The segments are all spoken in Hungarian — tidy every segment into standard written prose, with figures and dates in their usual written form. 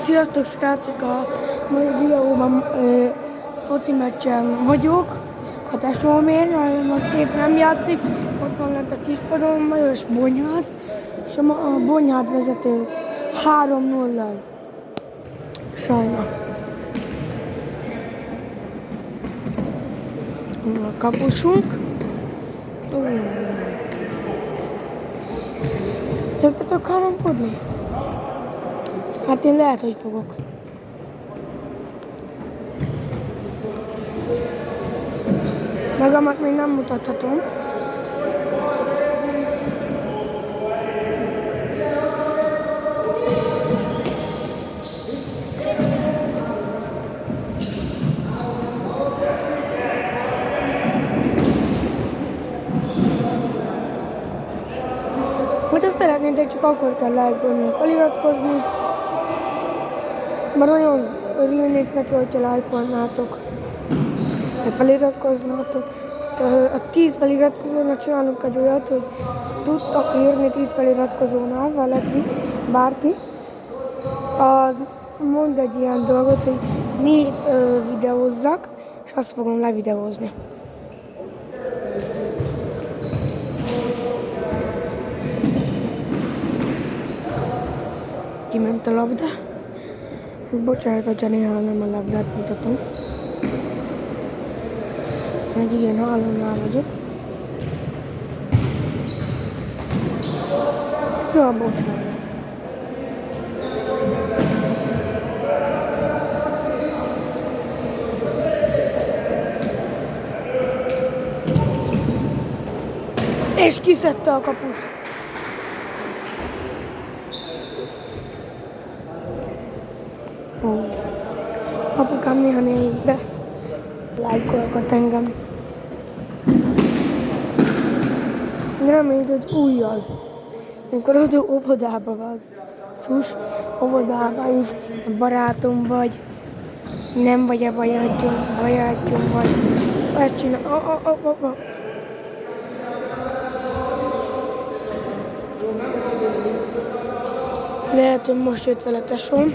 Sziasztok srácok, a mai videóban foci meccsen vagyok. A tesómért, most épp nem játszik, ott van lent a kispadon, Majos Bonyhád, és a Bonyhád vezető 3-0-al. Sajna. A kapusunk. Szoktatok harapodni? Hát én lehet, hogy fogok. Magamat még nem mutathatom. Hogy azt szeretnétek, csak akkor kell lájkolni, feliratkozni. Mert nagyon örülnék neki, hogyha lájkolnátok, meg feliratkoznátok. A 10 feliratkozónak csinálunk egy olyat, hogy tudtak írni 10 feliratkozónál valaki, bárki, az mond egy ilyen dolgot, hogy miért videózzak, és azt fogom levideózni. Kiment a labda. Bocsánat, hogyha néha nem a labdát mutatom. Meg igen, hallónál vagyok. Ja, bocsánat. És kiszedte a kapus. Apukám néha nézik be, lájkolgat engem. Reméljük, hogy újjal. Amikor az óvodában van, óvodában is barátom vagy, nem vagy a barátjom vagy. Ezt csinál. Lehet, hogy most jött vele tesóm.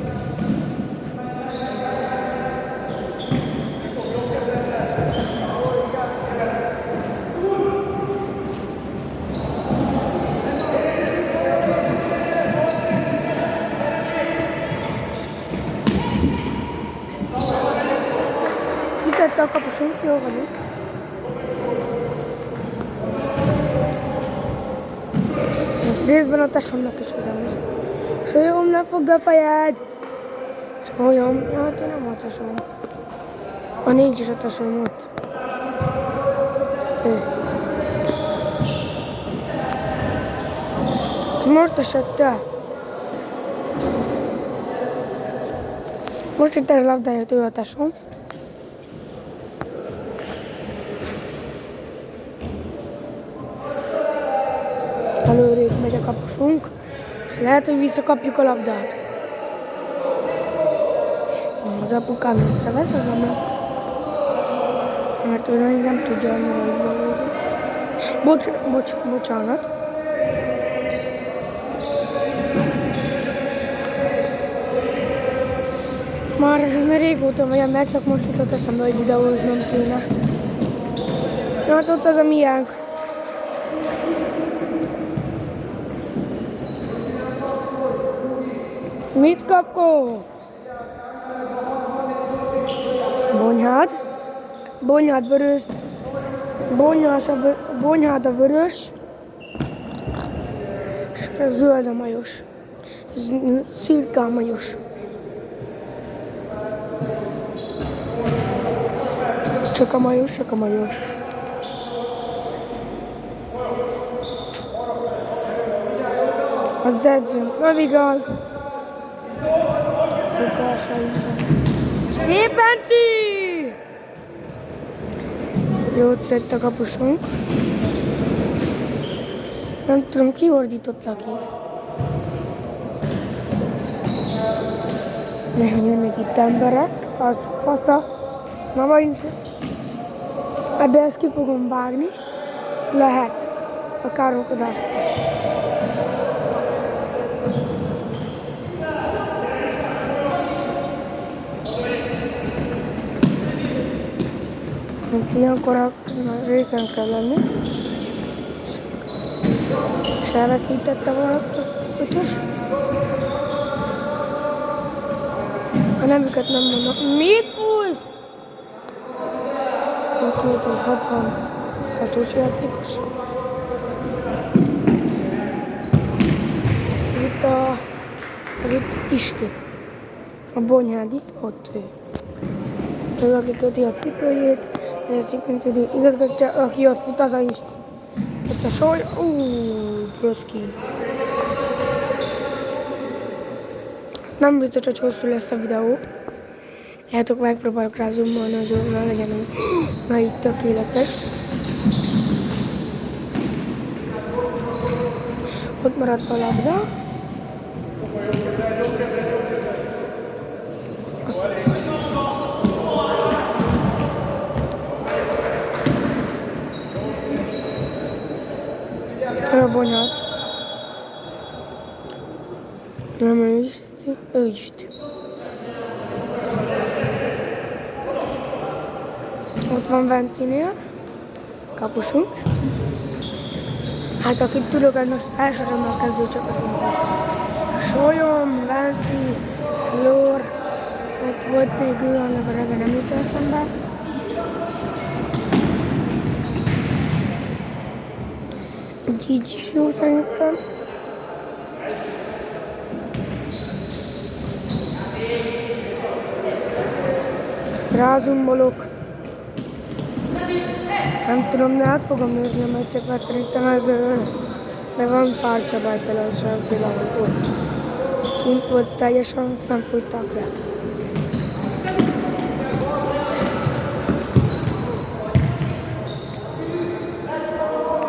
Kiszedte a kapusunk, jó vagyunk. Ez részben a tesómnak is oda megy. Solyom, ne fogd a fejed! Solyom, hát nem a tesóm. Nincs is a tesóm ott. Most esett el. Most itt a labdáját ő a tesóm. Előrébb megy a kapusunk. Lehet, hogy visszakapjuk a labdát. Az apukám észrevesz, az nem. Mert ő nem tudja annyira, hogy bocsánat. Már régóta vagy, mert csak most jutott eszembe, hogy videóznom kéne. Hát ott az a miánk. Mit kapkó? Bonyhád vörös. Bonyhád a vörös. És zöld a majos. Szürke a majos. Csak a majos. Az edzőnk navigál. Szokásainkban. Szépenci! Jót szedte a kapusunk. Nem tudom, ki ordította ki. Néha jönnek itt emberek, az fasza. Na vagy ebbe ezt ki fogom vágni. Lehet a káromkodásokat. Itt ilyenkor a részen kell lenni. És elveszítette valaki ötös. A nevüket nem mondom. Mit fújsz? Ott volt egy 66-os játékos. Ez itt Isti. A Bonyhádi, ott ő. Ő, aki köti a cipőjét, igazgatja, aki ott fut, az a Isti. Ott a soly, Broszki. Nem biztos, hogy hosszú lesz a videó. Látok, megpróbálok rá zoomolni, hogy ne legyen így tökéletes. Ott maradt a labda. A Bonyhád. Nem ő is. Ott van Vencinél, kapusunk. Hát akit tudok, az most felsorolom a kezdőcsapatunkat. Solyom, Venci, Flór, ott volt még ő, annak a neve nem jut eszembe. Így is jó szerintem. Rázumbolok. Nem tudom, de át fogom nézni a meccset, mert szerintem ez de van pár szabálytalanság például ott. Kint volt teljesen, azt nem fújták le.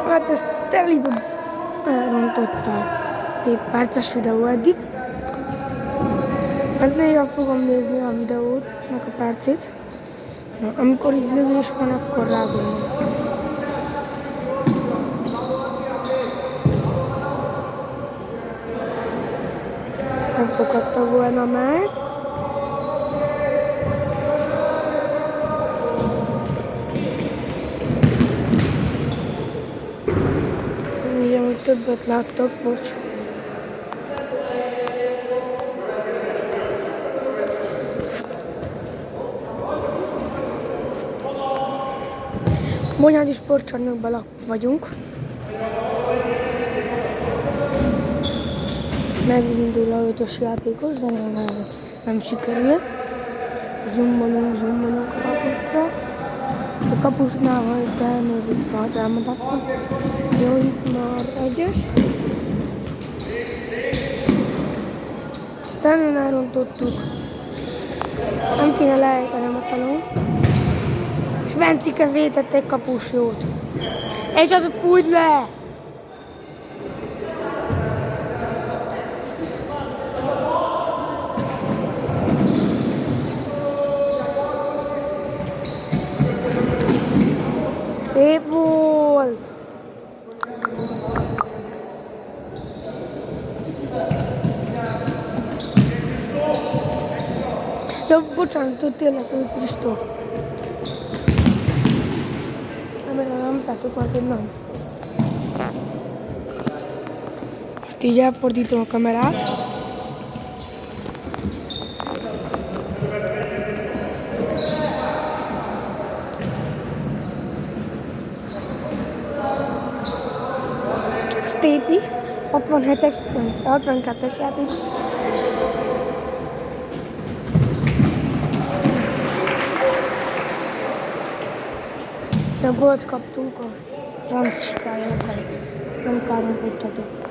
Hát ezt telibe elrontottál. 7 perces videó eddig. Hát néha fogom nézni a videót, meg a percét. Na, amikor így lövés van, akkor rázom. Nem fogadta volna meg. Igen, hogy többet láttak, bocs. Bonyhádi sportcsarnokban vagyunk. Megindul a 5-ös játékos, de nem sikerült. Zoomolunk a kapusra. A kapusnál van egy elnövítve a támadatban. Jó, itt már 1-es. Tennőn elrontottuk. Nem kéne lejtenem a talon. És Vencikhez vétett egy kapus jót. És az fújt le! Szép volt! Ja, bocsánat, tényleg ő Kristóf. Nem tettük, mert én nem. Most így elfordítom a kamerát. Stépi, 67-es, 62-es játék. A gólt kaptunk a franciájára, nem káromkodtatok.